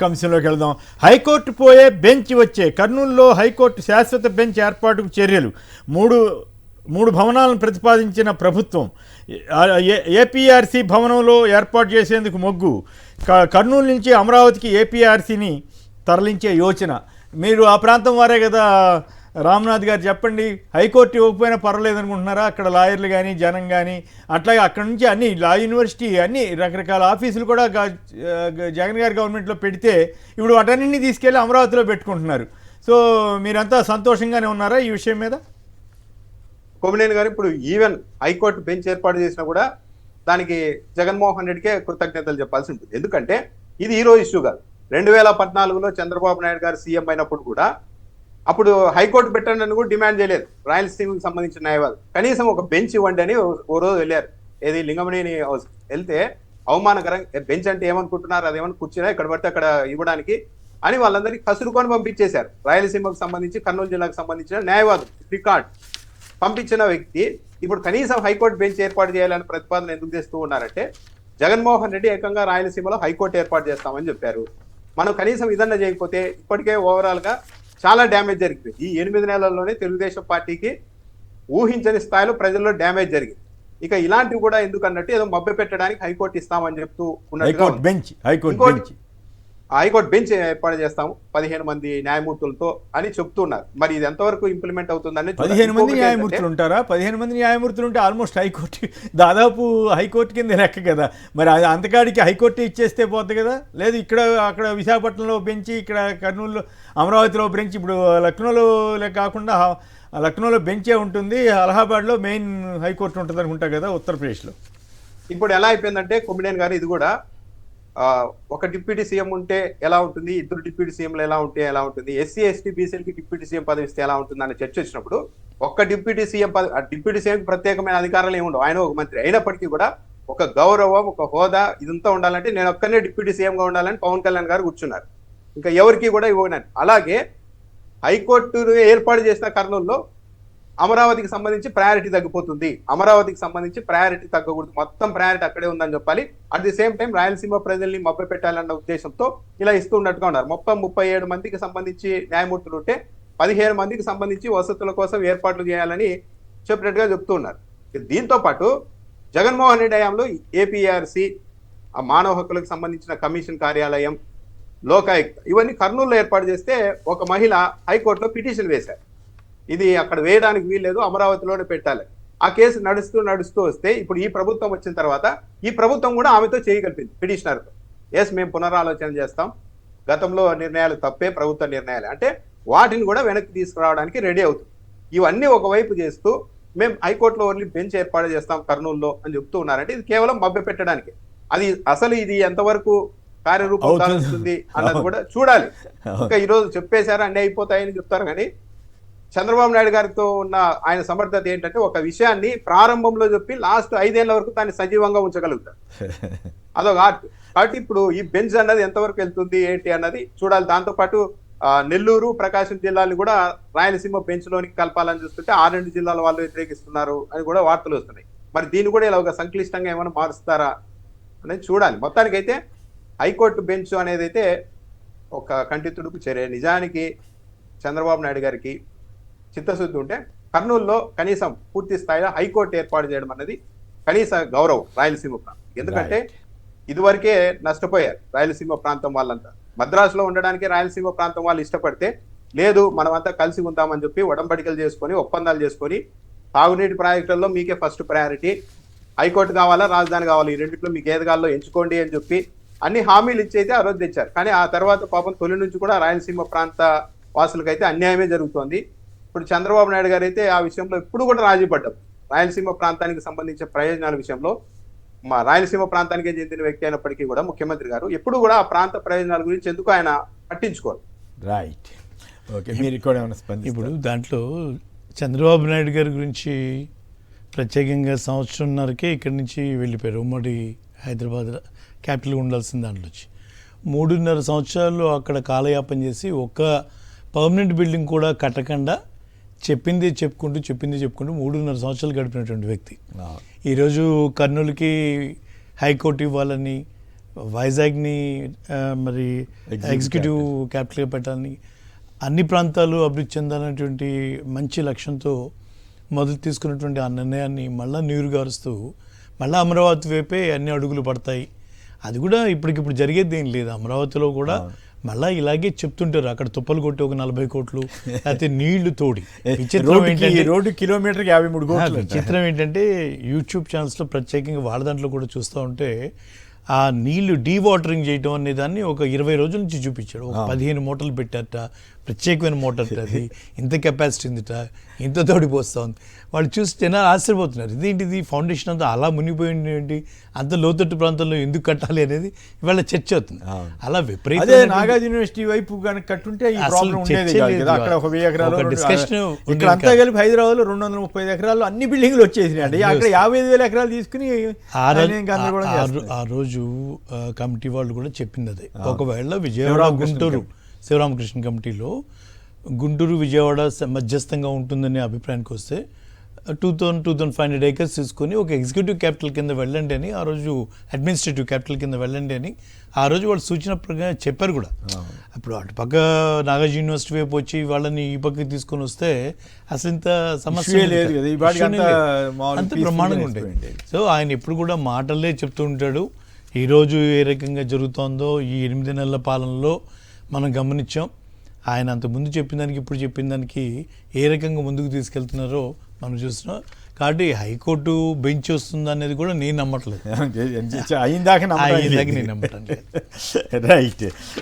అంశంలోకి వెళ్దాం. హైకోర్టు పోయే బెంచ్ వచ్చే. కర్నూలులో హైకోర్టు శాశ్వత బెంచ్ ఏర్పాటుకు చర్యలు. మూడు భవనాలను ప్రతిపాదించిన ప్రభుత్వం. ఏపీఆర్సీ భవనంలో ఏర్పాటు చేసేందుకు మొగ్గు. కర్నూలు నుంచి అమరావతికి ఏపీఆర్సీని తరలించే యోచన. మీరు ఆ ప్రాంతం వారే కదా రామ్నాథ్ గారు, చెప్పండి. హైకోర్టు ఇవ్వకపోయినా పర్వాలేదు అనుకుంటున్నారా? అక్కడ లాయర్లు కానీ జనం కానీ, అట్లాగే అక్కడ నుంచి అన్ని లా యూనివర్సిటీ అన్ని రకరకాల ఆఫీసులు కూడా జగన్ గారి గవర్నమెంట్లో పెడితే ఇప్పుడు వాటన్నింటినీ తీసుకెళ్ళి అమరావతిలో పెట్టుకుంటున్నారు. సో మీరంతా సంతోషంగానే ఉన్నారా ఈ విషయం మీద? కొమ్మినేని గారు, ఇప్పుడు ఈవెన్ హైకోర్టు బెంచ్ ఏర్పాటు చేసినా కూడా దానికి జగన్మోహన్ రెడ్డికే కృతజ్ఞతలు చెప్పాల్సి ఉంటుంది. ఎందుకంటే ఇది ఈరోజు ఇష్యూ కాదు. 2014లో చంద్రబాబు నాయుడు గారు సీఎం అయినప్పుడు కూడా అప్పుడు హైకోర్టు పెట్టండి అని కూడా డిమాండ్ చేయలేదు రాయలసీమకు సంబంధించిన న్యాయవాదులు. కనీసం ఒక బెంచ్ ఇవ్వండి అని ఓ రోజు వెళ్ళారు. ఏది లింగమనేని హౌస్ వెళ్తే అవమానకరం, బెంచ్ అంటే ఏమనుకుంటున్నారు, అదేమని కూర్చున్నా ఇక్కడ పడితే అక్కడ ఇవ్వడానికి అని వాళ్ళందరినీ కసురుకొని పంపించేశారు. రాయలసీమకు సంబంధించి కర్నూలు జిల్లాకు సంబంధించిన న్యాయవాదులు రికార్డ్ పంపించిన వ్యక్తి ఇప్పుడు కనీసం హైకోర్టు బెంచ్ ఏర్పాటు చేయాలని ప్రతిపాదన ఎందుకు చేస్తూ ఉన్నారంటే, జగన్మోహన్ రెడ్డి ఏకంగా రాయలసీమలో హైకోర్టు ఏర్పాటు చేస్తామని చెప్పారు. మనం కనీసం ఇదన్నా చేయకపోతే ఇప్పటికే ఓవరాల్ గా చాలా డ్యామేజ్ జరిగింది. ఈ 8 నెలల్లోనే తెలుగుదేశం పార్టీకి ఊహించని స్థాయిలో ప్రజల్లో డ్యామేజ్ జరిగింది. ఇక ఇలాంటివి కూడా ఎందుకు అన్నట్టు ఏదో మభ్య పెట్టడానికి హైకోర్టు ఇస్తామని చెప్తూ హైకోర్టు బెంచ్ ఏర్పాటు చేస్తాము 15 మంది న్యాయమూర్తులతో అని చెప్తున్నారు. మరి ఇది ఎంతవరకు ఇంప్లిమెంట్ అవుతుందని. 15 మంది న్యాయమూర్తులు ఉంటారా? 15 మంది న్యాయమూర్తులు ఉంటే ఆల్మోస్ట్ హైకోర్టు దాదాపు హైకోర్టు కింద లెక్క కదా. మరి అంతకాడికి హైకోర్టు ఇచ్చేస్తే పోతుంది కదా. లేదు ఇక్కడ అక్కడ విశాఖపట్నంలో బెంచ్, ఇక్కడ కర్నూలులో అమరావతిలో బెంచ్. ఇప్పుడు లక్నోలో కాకుండా లక్నోలో బెంచే ఉంటుంది, అలహాబాద్లో మెయిన్ హైకోర్టు ఉంటుంది అనుకుంటా కదా, ఉత్తరప్రదేశ్లో. ఇప్పుడు ఎలా అయిపోయిందంటే కొమ్మినేని గారు, ఇది కూడా ఒక డిప్యూటీ సీఎం ఉంటే ఎలా ఉంటుంది, 2 డిప్యూటీ సీఎంలు ఎలా ఉంటే ఎలా ఉంటుంది, ఎస్సీ ఎస్టీ బీసీలకి డిప్యూటీ సీఎం పదవి ఇస్తే ఎలా ఉంటుంది అనే చర్చ వచ్చినప్పుడు ఒక్క డిప్యూటీ సీఎం డిప్యూటీ సీఎం ప్రత్యేకమైన అధికారాలు ఏమి ఉండవు. ఆయన ఒక మంత్రి అయినప్పటికీ కూడా ఒక గౌరవం, ఒక హోదా ఇదంతా ఉండాలంటే నేను ఒక్కనే డిప్యూటీ సీఎంగా ఉండాలని పవన్ కళ్యాణ్ గారు కూర్చున్నారు. ఇంకా ఎవరికి కూడా ఇవ్వనండి. అలాగే హైకోర్టు ఏర్పాటు చేసిన కర్నూలులో అమరావతికి సంబంధించి ప్రయారిటీ తగ్గిపోతుంది. అమరావతికి సంబంధించి ప్రయారిటీ తగ్గకూడదు, మొత్తం ప్రయారిటీ అక్కడే ఉందని చెప్పాలి. At the same time Rayalaseema ప్రజల్ని మభ్య పెట్టాలన్న ఉద్దేశంతో ఇలా ఇస్తున్నట్టుగా ఉన్నారు. మొత్తం 37 మందికి సంబంధించి న్యాయమూర్తులు ఉంటే 15 మందికి సంబంధించి వసతుల కోసం ఏర్పాట్లు చేయాలని చెప్పినట్టుగా చెప్తూ ఉన్నారు. దీంతో పాటు జగన్మోహన్ రెడ్డి హయాంలో ఏపీఆర్సీ, ఆ మానవ హక్కులకు సంబంధించిన కమిషన్ కార్యాలయం, లోకాయుక్త ఇవన్నీ కర్నూలులో ఏర్పాటు చేస్తే ఒక మహిళ హైకోర్టులో పిటిషన్ వేశారు. ఇది అక్కడ వేయడానికి వీల్లేదు, అమరావతిలోనే పెట్టాలి. ఆ కేసు నడుస్తూ వస్తే ఇప్పుడు ఈ ప్రభుత్వం వచ్చిన తర్వాత ఈ ప్రభుత్వం కూడా ఆమెతో చేయగలిపింది పిటిషనర్తో. ఎస్, మేము పునరాలోచన చేస్తాం, గతంలో నిర్ణయాలు తప్పే, ప్రభుత్వ నిర్ణయాలు అంటే వాటిని కూడా వెనక్కి తీసుకురావడానికి రెడీ అవుతుంది. ఇవన్నీ ఒకవైపు చేస్తూ మేము హైకోర్టులో ఓన్లీ బెంచ్ ఏర్పాటు చేస్తాం కర్నూలులో అని చెప్తూ ఉన్నారంటే ఇది కేవలం మభ్య పెట్టడానికి. అది అసలు ఇది ఎంతవరకు కార్యరూపం దాల్చుతుంది అన్నది కూడా చూడాలి. ఇంకా ఈరోజు చెప్పేశారు అన్నీ అయిపోతాయని చెప్తారు, కానీ చంద్రబాబు నాయుడు గారితో ఉన్న ఆయన సమర్థత ఏంటంటే ఒక విషయాన్ని ప్రారంభంలో చెప్పి లాస్ట్ 5 ఏళ్ల వరకు దాన్ని సజీవంగా ఉంచగలుగుతారు. అదొక ఆర్ట్. కాబట్టి ఇప్పుడు ఈ బెంచ్ అన్నది ఎంతవరకు వెళ్తుంది ఏంటి అన్నది చూడాలి. దాంతోపాటు నెల్లూరు, ప్రకాశం జిల్లాలు కూడా రాయలసీమ బెంచ్ లోనికి కలపాలని చూస్తుంటే 2 జిల్లాల వాళ్ళు వ్యతిరేకిస్తున్నారు అని కూడా వార్తలు వస్తున్నాయి. మరి దీన్ని కూడా ఇలా ఒక సంక్లిష్టంగా ఏమైనా మారుస్తారా అనేది చూడాలి. మొత్తానికైతే హైకోర్టు బెంచ్ అనేది అయితే ఒక కంటి తుడుపు చర్య. నిజానికి చంద్రబాబు నాయుడు గారికి చిత్తశుద్ధి ఉంటే కర్నూలులో కనీసం పూర్తి స్థాయిలో హైకోర్టు ఏర్పాటు చేయడం అన్నది కనీస గౌరవం రాయలసీమ ప్రాంతం. ఎందుకంటే ఇదివరకే నష్టపోయారు రాయలసీమ ప్రాంతం వాళ్ళంతా. మద్రాసులో ఉండడానికి రాయలసీమ ప్రాంతం వాళ్ళు ఇష్టపడితే లేదు మనమంతా కలిసి ఉందామని చెప్పి ఒడంబడికలు చేసుకొని ఒప్పందాలు చేసుకొని తాగునీటి ప్రాజెక్టుల్లో మీకే ఫస్ట్ ప్రయారిటీ, హైకోర్టు కావాలా రాజధాని కావాలి, ఈ రెండిట్లో మీకు ఏది కావాలో ఎంచుకోండి అని చెప్పి అన్ని హామీలు ఇచ్చైతే ఆ రోజు తెచ్చారు. కానీ ఆ తర్వాత పాపం తొలి నుంచి కూడా రాయలసీమ ప్రాంత వాసులకైతే అన్యాయమే జరుగుతోంది. ఇప్పుడు చంద్రబాబు నాయుడు గారు అయితే ఆ విషయంలో ఎప్పుడు కూడా రాజీ పడ్డారు. రాయలసీమ ప్రాంతానికి సంబంధించిన ప్రయోజనాల విషయంలో మా రాయలసీమ ప్రాంతానికే చెందిన వ్యక్తి అయినప్పటికీ కూడా ముఖ్యమంత్రి గారు ఎప్పుడు కూడా ఆ ప్రాంత ప్రయోజనాల గురించి ఎందుకు ఆయన పట్టించుకోరు. Right, okay. మీరు కూడా ఇప్పుడు దాంట్లో చంద్రబాబు నాయుడు గారి గురించి ప్రత్యేకంగా సంవత్సరంన్నరకే ఇక్కడి నుంచి వెళ్ళిపోయారు. ఉమ్మడి హైదరాబాద్ క్యాపిటల్గా ఉండాల్సిన దాంట్లో వచ్చి 3.5 సంవత్సరాలు అక్కడ కాలయాపన చేసి ఒక్క పర్మనెంట్ బిల్డింగ్ కూడా కట్టకుండా చెప్పింది చెప్పుకుంటూ 3.5 సంవత్సరాలు గడిపినటువంటి వ్యక్తి ఈరోజు కర్నూలుకి హైకోర్టు ఇవ్వాలని వైజాగ్ని మరి ఎగ్జిక్యూటివ్ క్యాపిటల్గా పెట్టాలని, అన్ని ప్రాంతాలు అభివృద్ధి చెందాలనేటువంటి మంచి లక్ష్యంతో మొదలు తీసుకున్నటువంటి ఆ నిర్ణయాన్ని మళ్ళీ నీరుగారుస్తూ మళ్ళీ అమరావతి వైపే అన్ని అడుగులు పడతాయి. అది కూడా ఇప్పటికిప్పుడు జరిగేది ఏం లేదు. అమరావతిలో కూడా మళ్ళీ ఇలాగే చెప్తుంటారు, అక్కడ తుప్పలు కొట్టి ఒక 40 కోట్లు, లేకపోతే నీళ్లు తోడి. విచిత్రం ఏంటంటే రోడ్డు కిలోమీటర్కి 53 కోట్లు. విచిత్రం ఏంటంటే యూట్యూబ్ ఛానల్స్లో ప్రత్యేకంగా వాళ్ళ దాంట్లో కూడా చూస్తూ ఉంటే ఆ నీళ్లు డీవాటరింగ్ చేయటం అనే దాన్ని ఒక 20 రోజుల నుంచి చూపించాడు. ఒక 15 మోటార్లు పెట్టారట, ప్రత్యేకమైన మోటార్ అది, ఇంత కెపాసిటీ ఉందిట, ఇంత తోడి పోస్తూ ఉంది. వాళ్ళు చూసి జనాలు ఆశ్చర్యపోతున్నారు, ఇదేంటిది ఫౌండేషన్ అంతా అలా మునిగిపోయింది ఏంటి, అంత లోతట్టు ప్రాంతంలో ఎందుకు కట్టాలి అనేది ఇవాళ చర్చ అవుతుంది. అలా విపరీత నాగార్జున యూనివర్సిటీ వైపు కనుక కట్టుంటే ఈ ప్రాబ్లం ఉండేది కాదు కదా. అక్కడ ఒక 1000 ఎకరాలు డిస్కషన్ ఇక్కడ అంతా కలిపి హైదరాబాద్లో 235 ఎకరాలు అన్ని బిల్డింగ్లు వచ్చేసినాయి అండి. అక్కడ 55,000 ఎకరాలు తీసుకుని ఆ రోజు కమిటీ వాళ్ళు కూడా చెప్పింది అదే. ఒకవేళ విజయవాడ గుంటూరు శివరామకృష్ణ కమిటీలో గుంటూరు విజయవాడ మధ్యస్థంగా ఉంటుందనే అభిప్రాయానికి వస్తే 2,500 ఏకర్స్ తీసుకొని ఒక ఎగ్జిక్యూటివ్ క్యాపిటల్ కింద వెళ్ళండి అని, ఆ రోజు అడ్మినిస్ట్రేటివ్ క్యాపిటల్ కింద వెళ్ళండి అని ఆ రోజు వాళ్ళు సూచన ప్రకారం చెప్పారు కూడా. అప్పుడు అటు పక్క నాగార్జున యూనివర్సిటీ వైపు వచ్చి వాళ్ళని ఈ పక్కకి తీసుకొని వస్తే అసలు ఇంత సమస్య లేదు, అంత ప్రమాణంగా ఉండేది. సో ఆయన ఎప్పుడు కూడా మాటలే చెప్తూ ఉంటాడు. ఈరోజు ఏ రకంగా జరుగుతోందో ఈ 8 నెలల పాలనలో మనం గమనించాం. ఆయన అంతకుముందు చెప్పిన దానికి ఇప్పుడు చెప్పిన దానికి ఏ రకంగా ముందుకు తీసుకెళ్తున్నారో మనం చూస్తున్నాం. కాబట్టి హైకోర్టు బెంచ్ వస్తుంది అనేది కూడా నేను నమ్మట్లేదు. అయిందాక నేను నమ్మటం లేదు. రైట్.